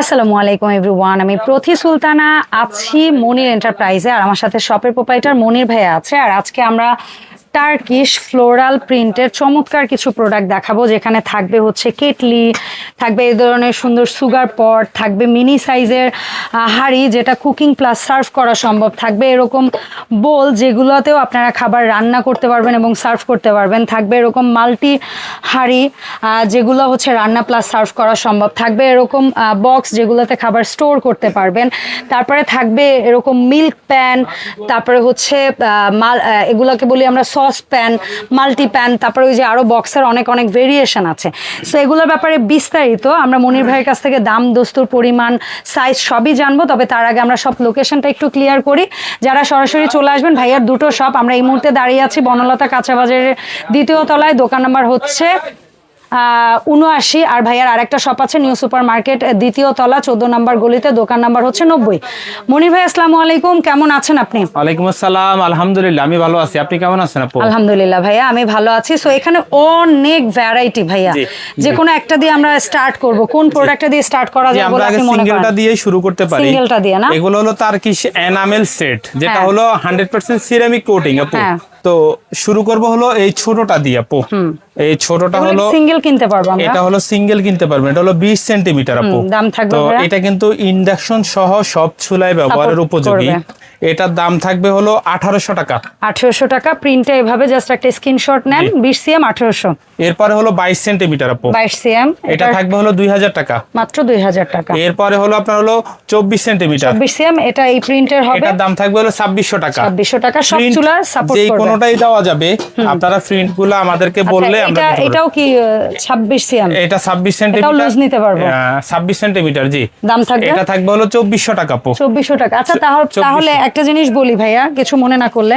আসসালামু আলাইকুম এভরিওয়ান, আমি প্রতি সুলতানা আছি মনির এন্টারপ্রাইজে। আর আমার সাথে শপের প্রোপাইটার মনির ভাইয়া আছে। আর আজকে আমরা টার্কিশ ফ্লোরাল প্রিন্টের চমৎকার কিছু প্রোডাক্ট দেখাবো, যেখানে থাকবে হচ্ছে কেটলি, থাকবে এই ধরনের সুন্দর সুগার পট, থাকবে মিনি সাইজের হাঁড়ি যেটা কুকিং প্লাস সার্ভ করা সম্ভব, থাকবে এরকম বোল যেগুলোতেও আপনারা খাবার রান্না করতে পারবেন এবং সার্ভ করতে পারবেন, থাকবে এরকম মাল্টি হাঁড়ি যেগুলো হচ্ছে রান্না প্লাস সার্ভ করা সম্ভব, থাকবে এরকম বক্স যেগুলোতে খাবার স্টোর করতে পারবেন, তারপরে থাকবে এরকম মিল্ক প্যান, তারপরে হচ্ছে এগুলোকে বলি আমরা সস প্যান, মাল্টি প্যান, তারপরে ওই যে আরও বক্সের অনেক অনেক ভেরিয়েশন আছে। সো এগুলোর ব্যাপারে বিস্তারিত আমরা মনির ভাইয়ের কাছ থেকে দাম, দস্তুর, পরিমাণ, সাইজ সবই জানবো। তবে তার আগে আমরা সব লোকেশনটা একটু ক্লিয়ার করি। যারা সরাসরি চলে আসবেন, ভাইয়ার দুটো শপ, আমরা এই মুহূর্তে দাঁড়িয়ে আছি বনলতা কাঁচা বাজারের দ্বিতীয় তলায়, দোকান নাম্বার হচ্ছে 79, আর ভাইয়ার আরেকটা শপ আছে নিউ সুপার মার্কেট দ্বিতীয় তলা 14 নম্বর গলিতে, দোকান নাম্বার হচ্ছে 90। মনির ভাই আসসালামু আলাইকুম, কেমন আছেন আপনি? ওয়ালাইকুম আসসালাম, আলহামদুলিল্লাহ আমি ভালো আছি, আপনি কেমন আছেন আপু? আলহামদুলিল্লাহ ভাইয়া আমি ভালো আছি। সো এখানে অনেক ভ্যারাইটি ভাইয়া, যে কোনো একটা দিয়ে আমরা স্টার্ট করব। কোন প্রোডাক্টটা দিয়ে স্টার্ট করা যায় বলে আপনি মনে করেন? সিঙ্গেলটা দিয়ে শুরু করতে পারি। সিঙ্গেলটা দিয়ে না, এগুলো হলো টার্কিশ এনামেল সেট, যেটা হলো 100% সিরামিক কোটিং আপু। তো শুরু করব হলো এই ছোটটা দিয়ে আপু। এই ছোটটা হলো সিঙ্গেল কিনতে পারবো আমরা, এটা হলো সিঙ্গেল কিনতে পারবেন, এটা হলো 20 সেন্টিমিটার আপু। দাম থাকবে তো এটা কিন্তু ইন্ডাকশন সহ সব চুলায় ব্যবহারের উপযোগী। এটার দাম থাকবে হলো 1800 টাকা। 1800 টাকা। প্রিন্টে এভাবে জাস্ট একটা স্ক্রিনশট নেন, 20 সিএম 1800। এরপরে হলো 22 সেন্টিমিটার আপু, 22 সিএম, এটা থাকবে হলো 2000 টাকা, মাত্র 2000 টাকা। এরপরে হলো আপনার হলো 24 সেন্টিমিটার, 24 সিএম, এটা এই প্রিন্টের হবে, এটার দাম থাকবে হলো 2600 টাকা। 2600 টাকা, সব চুলা সাপোর্ট করবে, যে কোনোটাই দেওয়া যাবে। আপনারা প্রিন্টগুলো আমাদেরকে বললে আমরা এটাও কি 26 সিএম, এটা 26 সেন্টিমিটার, এটাও লুজ নিতে পারবো, 26 সেন্টিমিটার জি। দাম থাকবে, এটা থাকবে হলো 2400 টাকা আপু। 2400 টাকা। আচ্ছা তাহলে একটা জিনিস বলি ভাইয়া, কিছু মনে না করলে,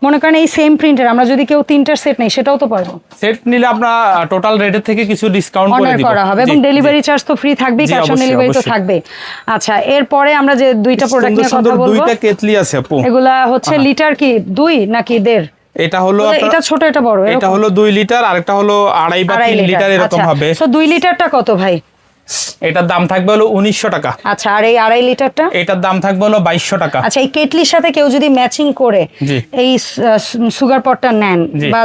মনে করেন এই সেম প্রিন্টের আমরা যদি কেউ 3টার সেট নেই, সেটাও তো পারবো। সেট নিলে আমরা টোটাল রেটের থেকে কিছু ডিসকাউন্ট করে দিব, করা হবে, এবং ডেলিভারি চার্জ তো ফ্রি থাকবেই, ক্যাশ অন ডেলিভারি তো থাকবে। আচ্ছা, এরপরে আমরা যে দুইটা প্রোডাক্ট নিয়ে কথা বলবো, দুইটা কেটলি আছে আপু। এগুলা হচ্ছে লিটার কি 2 নাকি 1.5? এটা হলো এটা ছোট, এটা বড়, এটা হলো 2 লিটার, আর একটা হলো 2.5 বা 3 লিটার এরকম হবে। সো 2 লিটারটা কত ভাই? এটার দাম থাকবে হলো 1900 টাকা। আচ্ছা, আর এই 2.5 লিটারটা? এটার দাম থাকবে হলো 2200 টাকা। আচ্ছা, এই কেটলির সাথে কেউ যদি ম্যাচিং করে এই সুগার পটটা নেন বা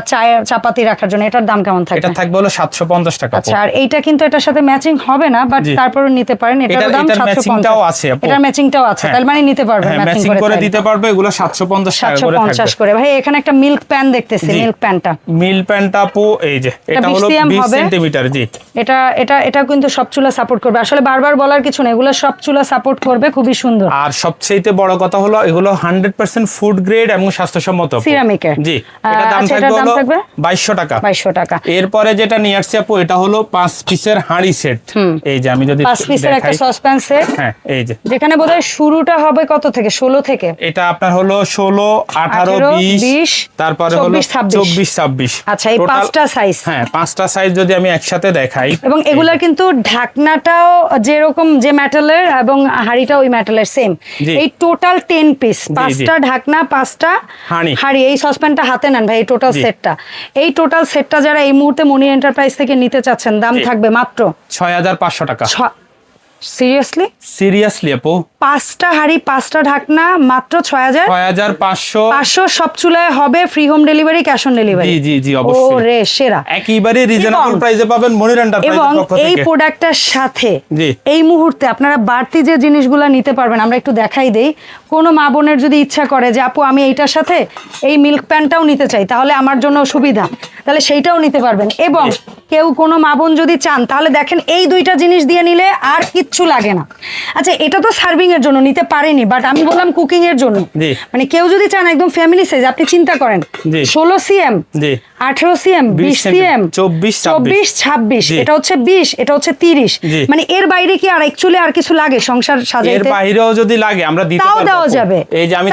চাপাতি রাখার জন্য, এটার দাম কেমন থাকবে? এটা থাকবে হলো 750 টাকা। আচ্ছা, আর এইটা কিন্তু এটার সাথে ম্যাচিং হবে না, বাট তারপরেও নিতে পারেন, এটার দাম 750। ম্যাচিংটাও আছে আপু, এটার ম্যাচিংটাও আছে, তার মানে নিতে পারবেন, ম্যাচিং করে দিতে পারবে। এগুলো 750 টাকা করে থাকবে। 750 করে। ভাই এখানে একটা মিল্ক প্যান দেখতেছি, মিল্ক প্যানটা, মিল্ক প্যানটা আপু এই যে, এটা হলো 20 সেন্টিমিটার জি। এটা কিন্তু সব চুলা সাপোর্ট করবে, আসলে বারবার বলার কিছু না, এগুলো সব চুলা সাপোর্ট করবে, খুবই সুন্দর। আর সবচেয়ে বড় কথা হলো এগুলো 100% ফুড গ্রেড এবং স্বাস্থ্যসম্মত সিরামিকের জি। এটা দাম থাকবে হলো 2200 টাকা। 2200 টাকা। এরপরে যেটা নিয়ে আসছে আপু, এটা হলো 5 পিসের হাঁড়ি সেট। এই যে আমি যদি 5 পিসের একটা সসপ্যান সেট, হ্যাঁ এই যে, যেখানে বোধহয় শুরুটা হবে কত থেকে? 16 থেকে। এটা আপনার হলো 16, 18, 20, তারপরে হলো 24, 26। আচ্ছা, এই 5টা সাইজ, হ্যাঁ 5টা সাইজ যদি আমি একসাথে দেখাই, এবং এগুলার কিন্তু ঢাকনাটাও যেরকম যে মেটালের এবং হাঁড়িটা ওই মেটালের সেম। এই টোটাল 10 পিস, 5টা ঢাকনা, 5টা হাঁড়ি, এই সসপ্যানটা হাতে নেন ভাই, এই টোটাল সেটটা। এই টোটাল সেটটা যারা এই মুহূর্তে মনির এন্টারপ্রাইজ থেকে নিতে চাচ্ছেন, দাম থাকবে মাত্র 6500 টাকা। সিরিয়াসলি আপু, 5টা হাঁড়ি, 5টা ঢাকনা, মাত্র 6500। সব চুলায় হবে, free home delivery, cash on delivery. জি জি জি অবশ্যই। ওরে সেরা, একেবারে রিজনেবল প্রাইসে পাবেন মনির এন্টারপ্রাইজের পক্ষ থেকে। এবং এই প্রোডাক্টটার সাথে এই মুহূর্তে আপনারা বাড়তি যে জিনিসগুলো নিতে পারবেন, আমরা একটু দেখাই দেই। কোনো মা বোনের যদি ইচ্ছা করে যে আপু আমি এইটার সাথে এই মিল্ক প্যানটাও নিতে চাই, তাহলে আমার জন্য সুবিধা, তাহলে সেইটাও নিতে পারবেন। এবং কেউ কোনো মা বোন যদি চান, তাহলে দেখেন এই দুইটা জিনিস দিয়ে নিলে আর কিচ্ছু লাগে না। আচ্ছা, এটা তো সার্ভিং এর জন্য নিতে পারেনি, বাট আমি বললাম কুকিং এর জন্য, মানে কেউ যদি চান একদম ফ্যামিলি সাইজ, আপনি চিন্তা করেন 16 সিএম, 18 সিএম, 20 সিএম, 24, 26, এটা হচ্ছে 20, এটা হচ্ছে 30, মানে এর বাইরে কি আর অ্যাকচুয়ালি আর কিছু লাগে সংসার সাজাইতে? এর বাইরেও যদি লাগে আমরা দিতে পারবো, তাও দেওয়া যাবে। এই যে আমি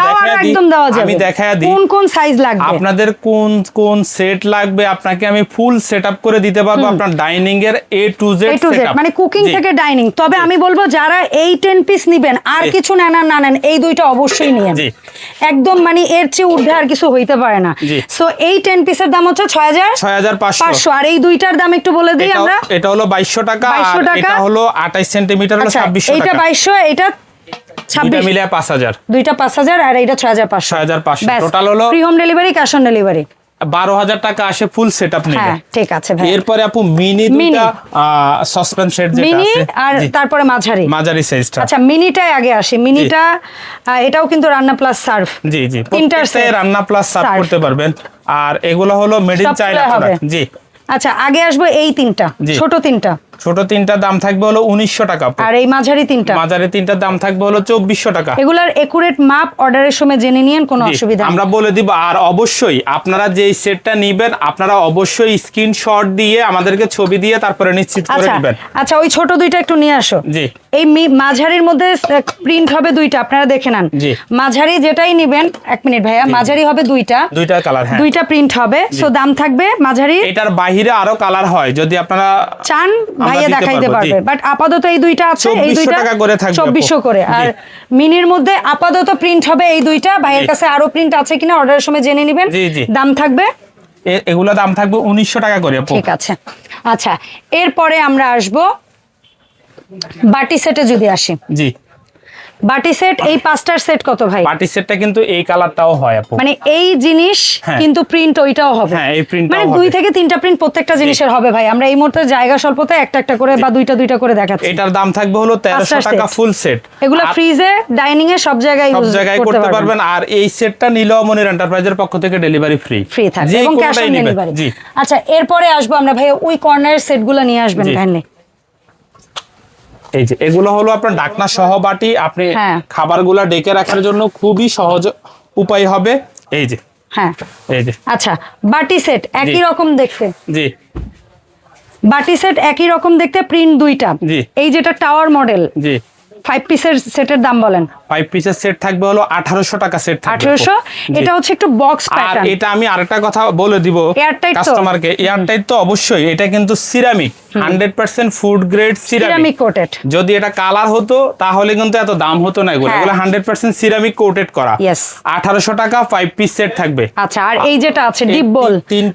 দেখায়া দিই, কোন সাইজ লাগবে, আপনাদের কোন সেট লাগবে, আপনাকে আমি ফুল সেটআপ করে দিতে পারবো, আপনার ডাইনিং এর A to Z সেটআপ, মানে কুকিং থেকে ডাইনিং। তবে আমি বলবো যারা এই 10 পিস নিবেন, আর কিছু নেন এই দুইটা অবশ্যই নিয়েন, একদম মানে এর চেয়ে ঊর্ধ্বে আর কিছু হইতে পারে না। সো এই 10 পিসের দামও হচ্ছে 6500 আর এই দুইটার দাম একটু বলে দিই আমরা। এটা হলো 2200 টাকা, আর 2200 টাকা। এটা হলো 28 সেন্টিমিটার হলো 2600 টাকা। এটা 2200, এটা 26, মিলে 5000, দুইটা 5000 আর এইটা 6500। 6500 টোটাল হলো free home delivery, cash on delivery. 12000 টাকা আসে ফুল সেটআপ নিলে। হ্যাঁ ঠিক আছে ভাই। এরপরে আপু মিনি দুটো সসপেন সেট যেটা মিনি আছে, আর তারপরে মাঝারি সাইজটা। আচ্ছা মিনিটাই আগে আসে। মিনিটা এটাও কিন্তু রান্না প্লাস সার্ভ। জি জি, তিনটার প্রত্যেকটাই রান্না প্লাস সার্ভ করতে পারবেন। আর এগুলো হলো মেড ইন চায়না প্রোডাক্ট। জি আচ্ছা আগে আসবে এই তিনটা, ছোট তিনটা দাম থাকবে হলো 1900 টাকা, আর এই মাঝারি তিনটার দাম থাকবে হলো 2400 টাকা। এগুলার একুরেট মাপ অর্ডারের সময় জেনে নিয়েন, কোনো অসুবিধা নেই, আমরা বলে দিব। আর অবশ্যই আপনারা যে সেটটা নেবেন আপনারা অবশ্যই স্ক্রিনশট দিয়ে আমাদেরকে ছবি দিয়ে তারপরে নিশ্চিত করে নেবেন। আচ্ছা ওই ছোট দুইটা একটু নিয়ে আসো। জি এই মাঝারির মধ্যে প্রিন্ট হবে দুইটা, আপনারা দেখে নেন। মাঝারি যেটাই নেবেন, এক মিনিট ভাইয়া, মাঝারি হবে দুইটা কালার, হ্যাঁ দুইটা প্রিন্ট হবে। সো দাম থাকবে মাঝারি, এটার বাইরে আরো কালার হয়, যদি আপনারা চান ভাইয়া দেখাইতে পারবে, বাট আপাতত এই দুইটা আছে, এই দুইটা 2400 করে। আর মিনির মধ্যে আপাতত প্রিন্ট হবে এই দুইটা, ভাইয়ের কাছে আরো প্রিন্ট আছে কিনা অর্ডারের সময় জেনে নেবেন। দাম থাকবে, এগুলো দাম থাকবে 1900 টাকা করে। ঠিক আছে। আচ্ছা এরপরে আমরা আসব বাটি সেটে, যদি আসি। জি বাটি সেট, এই পাঁচটার সেট কত ভাই? বাটি সেটটা কিন্তু এই কালারটাও হয় আপু, মানে এই জিনিস কিন্তু প্রিন্ট ওইটাও হবে। হ্যাঁ এই প্রিন্টটাও মানে হবে, 2 থেকে 3টা প্রিন্ট প্রত্যেকটা জিনিসের হবে ভাই। আমরা এই মুহূর্তে জায়গা স্বল্পতায় একটা করে বা দুইটা করে দেখাচ্ছি। এটার দাম থাকবে হলো 1300 টাকা ফুল সেট। এগুলো ফ্রিজে, ডাইনিং এ সব জায়গায় করতে পারবেন। আর এই সেটটা নিলেও মনির এন্টারপ্রাইজের পক্ষ থেকে ডেলিভারি ফ্রি থাকবে এবং ক্যাশ অন ডেলিভারি। আচ্ছা এরপরে আসবো আমরা ভাই, ওই কর্নারের সেটগুলো নিয়ে আসবেন কাইন্ডলি। এই যে এগুলো হলো আপনার ঢাকনা সহ বাটি, আপনি খাবারগুলো ডেকে রাখার জন্য খুবই সহজ উপায় হবে। এই যে এই যে আচ্ছা বাটি সেট একই রকম দেখতে। জি বাটি সেট একই রকম দেখতে, প্রিন্ট দুইটা। এই যেটা টাওয়ার মডেল, জি 5 পিসের সেটের দাম বলেন। 5 পিসের সেট থাকবে হলো 1800 টাকা সেট থাকবে। 1800, এটা হচ্ছে একটু বক্স প্যাটার্ন। আর এটা আমি আরেকটা কথা বলে দিব কাস্টমারকে, এয়ারটাইট তো অবশ্যই। এটা কিন্তু ceramic, 100% food grade ceramic coated. যদি এটা কালার হতো তাহলে কিন্তু এত দাম হতো না। এগুলো 100% সিরামিক কোটেড করা। 1800 টাকা 5 পিস সেট থাকবে। আচ্ছা আর এই যেটা আছে ডিপ বোল,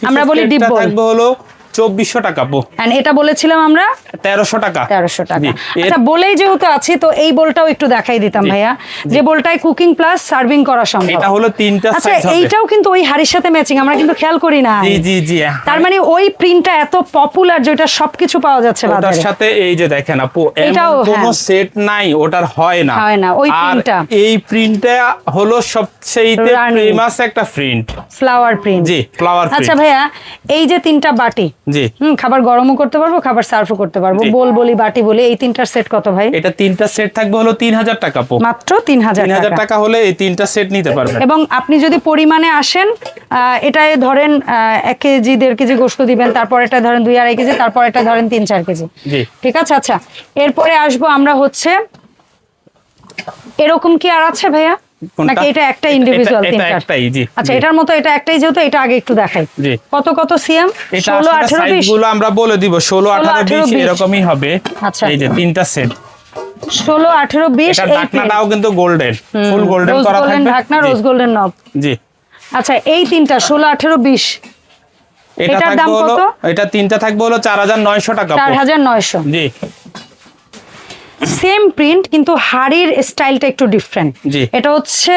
আমরা বলি ডিপ বোল, থাকবে হলো 2400 টাকা পো। এন্ড এটা বলেছিলাম আমরা 1300 টাকা। 1300 টাকা। আচ্ছা বলেই যেহেতু আছে তো এই বোলটাও একটু দেখাই দিতাম ভাইয়া, যে বোলটায় কুকিং প্লাস সার্ভিং করা সম্ভব। এটা হলো 3টা সাইজ হবে। আচ্ছা এইটাও কিন্তু ওই হাড়ির সাথে ম্যাচিং, আমরা কিন্তু খেয়াল করি না। জি জি জি, তার মানে ওই প্রিন্টটা এত পপুলার যেটা সবকিছু পাওয়া যাচ্ছে বাজারে। ওটার সাথে এই যে দেখেন আপু, এমন কোনো সেট নাই ওটার হয় না ওই প্রিন্টটা। এই প্রিন্টটা হলো সবচেয়ে ফেমাস একটা প্রিন্ট, ফ্লাওয়ার প্রিন্ট। জি ফ্লাওয়ার প্রিন্ট। আচ্ছা ভাইয়া এই যে 3টা বাটি, জি খাবার গরমও করতে পারবো, খাবার সার্ভও করতে পারবো, বোল বলি বাটি বলি, এই 3টার সেট কত ভাই? এটা 3টা সেট থাকবে হলো 3000 টাকা পো। মাত্র 3000 টাকা হলে এই 3টা সেট নিতে পারবেন। এবং আপনি যদি পরিমাণে আসেন, এটায় ধরেন 1 কেজি 1.5 কেজি গোশত দিবেন, তারপর এটা ধরেন 2-2.5 কেজি, তারপর এটা ধরেন 3-4 কেজি। ঠিক আছে। আচ্ছা এরপরে আসবো আমরা হচ্ছে, এরকম কি আর আছে ভাইয়া নাকি এটা একটা ইন্ডিভিজুয়াল? একটাই। জি আচ্ছা এটার মতো এটা একটাই, যেহেতু এটা আগে একটু দেখাই। কত সিএম? 16, 18, 20 গুলো আমরা বলে দিব। 16, 18, 20 এরকমই হবে। আচ্ছা এই যে 3টা সেট 16, 18, 20। এটা ঢাকনাটাও কিন্তু গোল্ডেন, ফুল গোল্ডেন করা থাকবে। ঢাকনা রোজ গোল্ডেন নব। জি আচ্ছা এই 3টা 16, 18, 20 এটার দাম কত? এটা 3টা থাকবে হলো 4900 টাকা। 4900। জি সেম প্রিন্ট কিন্তু হাড়ির স্টাইলটা একটু ডিফারেন্ট। এটা হচ্ছে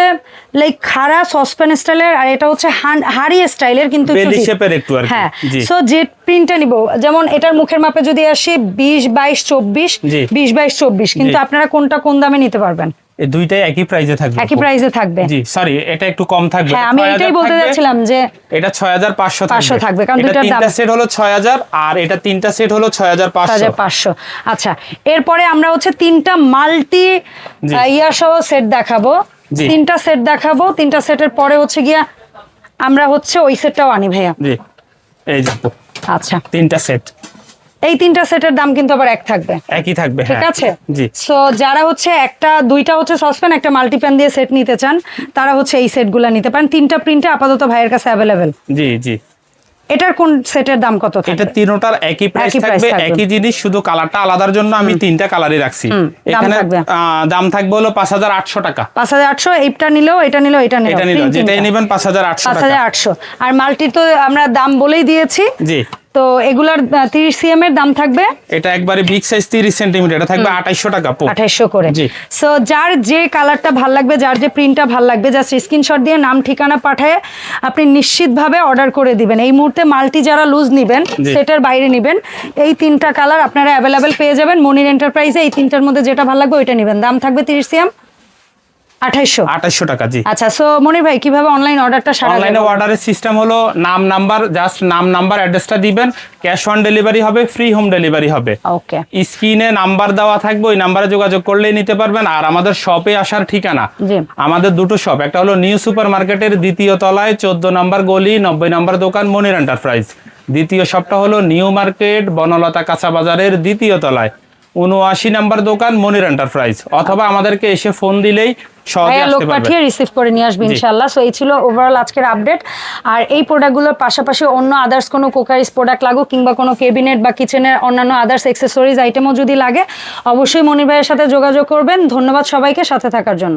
লাইক খাড়া সসপ্যান স্টাইলের, আর এটা হচ্ছে হাড়ি স্টাইলের, কিন্তু বেলি শেপের একটু আর কি। হ্যাঁ সো যে প্রিন্টটা নিব, যেমন এটার মুখের মাপে যদি আসি 20, 22, 24, 20, 22, 24, কিন্তু আপনারা কোনটা কোন দামে নিতে পারবেন? এই দুইটাই একই প্রাইসে থাকবে। একই প্রাইসে থাকবে। জি সরি, এটা একটু কম থাকবে। হ্যাঁ আমি এটাই বলতে যাচ্ছিলাম যে এটা 6500 থাকবে, কারণ দুইটার দাম। 3টা সেট হলো 6000 আর এটা 3টা সেট হলো 6500। আচ্ছা এরপরে আমরা হচ্ছে 3টা মাল্টি সহ সেট দেখাবো। 3টা সেট দেখাবো, 3টা সেটের পরে হচ্ছে গিয়া আমরা হচ্ছে ওই সেটটাও আনি ভাইয়া। জি এই যে আচ্ছা 3টা সেট, এই 3টা সেটের দাম কিন্তু আবার একই থাকবে। ঠিক আছে। জি সো যারা হচ্ছে দুইটা হচ্ছে সসপ্যান, একটা মাল্টিপ্যান দিয়ে সেট নিতে চান, তারা হচ্ছে এই সেটগুলো নিতে পারেন। 3টা প্রিন্টে আপাতত ভাইয়ের কাছে অ্যাভেলেবেল। জি জি এটার কোন সেটের দাম কত থাকবে? এটা তিনটার একই প্রাইস থাকবে, একই জিনিস, শুধু কালারটা আলাদার জন্য আমি তিনটা কালারই রাখছি। এখানে দাম থাকবে হলো 5800 টাকা। 5800, এইটা নিলেও এটা নিলেও এটা নিলেও যেটাই নেবেন 5800 টাকা। 5800। আর মাল্টি তো আমরা দাম বলেই দিয়েছি। জি। তো এগুলার 30 সিএম এর দাম থাকবে, এটা একবারে বিগ সাইজ 30 সেন্টিমিটার, এটা থাকবে 2800 টাকা। 2800 করে। সো যার যে কালারটা ভালো লাগবে, যার যে প্রিন্টটা ভালো লাগবে, জাস্ট স্ক্রিনশট দিয়ে নাম ঠিকানা পাঠায় আপনি নিশ্চিতভাবে অর্ডার করে দিবেন। এই মুহূর্তে মাল্টি যারা লুজ নেবেন, সেটের বাইরে নেবেন, এই তিনটা কালার আপনারা অ্যাভেলেবেল পেয়ে যাবেন মনির এন্টারপ্রাইজে। এই তিনটার মধ্যে যেটা ভালো লাগবে ওইটা নেবেন। দাম থাকবে 30 সিএম 2800 টাকা। জি। আচ্ছা, সো মনির ভাই কিভাবে অনলাইন অর্ডারটা সারা? অনলাইনে অর্ডারের সিস্টেম হলো নাম নাম্বার, জাস্ট নাম নাম্বার অ্যাড্রেসটা দিবেন, ক্যাশ অন ডেলিভারি হবে, ফ্রি হোম ডেলিভারি হবে। ওকে। স্ক্রিনে নাম্বার দেওয়া থাকবে, ওই নাম্বারে যোগাযোগ করলেই নিতে পারবেন। আর আমাদের শপে আসার ঠিকানা, আমাদের দুটো শপ, একটা হলো নিউ সুপার মার্কেটের 2য় তলায় 14 নম্বর গলি 90 নম্বর দোকান মনির এন্টারপ্রাইজ। দ্বিতীয় শপটা হলো নিউ মার্কেট বনলতা কাঁচা বাজারের 2য় তলায় 79 নম্বর দোকান মনির এন্টারপ্রাইজ। অথবা আমাদেরকে এসে ফোন দিলেই লোক পাঠিয়ে রিসিভ করে নিয়ে আসবে ইনশাআল্লাহ। সো এই ছিল ওভারঅল আজকের আপডেট। আর এই প্রোডাক্টগুলোর পাশাপাশি অন্য আদার্স কোনো কুকারিজ প্রোডাক্ট লাগুক কিংবা কোনো কেবিনেট বা কিচেনের অন্যান্য আদার্স অ্যাক্সেসরিজ আইটেমও যদি লাগে, অবশ্যই মনির ভাইয়ের সাথে যোগাযোগ করবেন। ধন্যবাদ সবাইকে সাথে থাকার জন্য।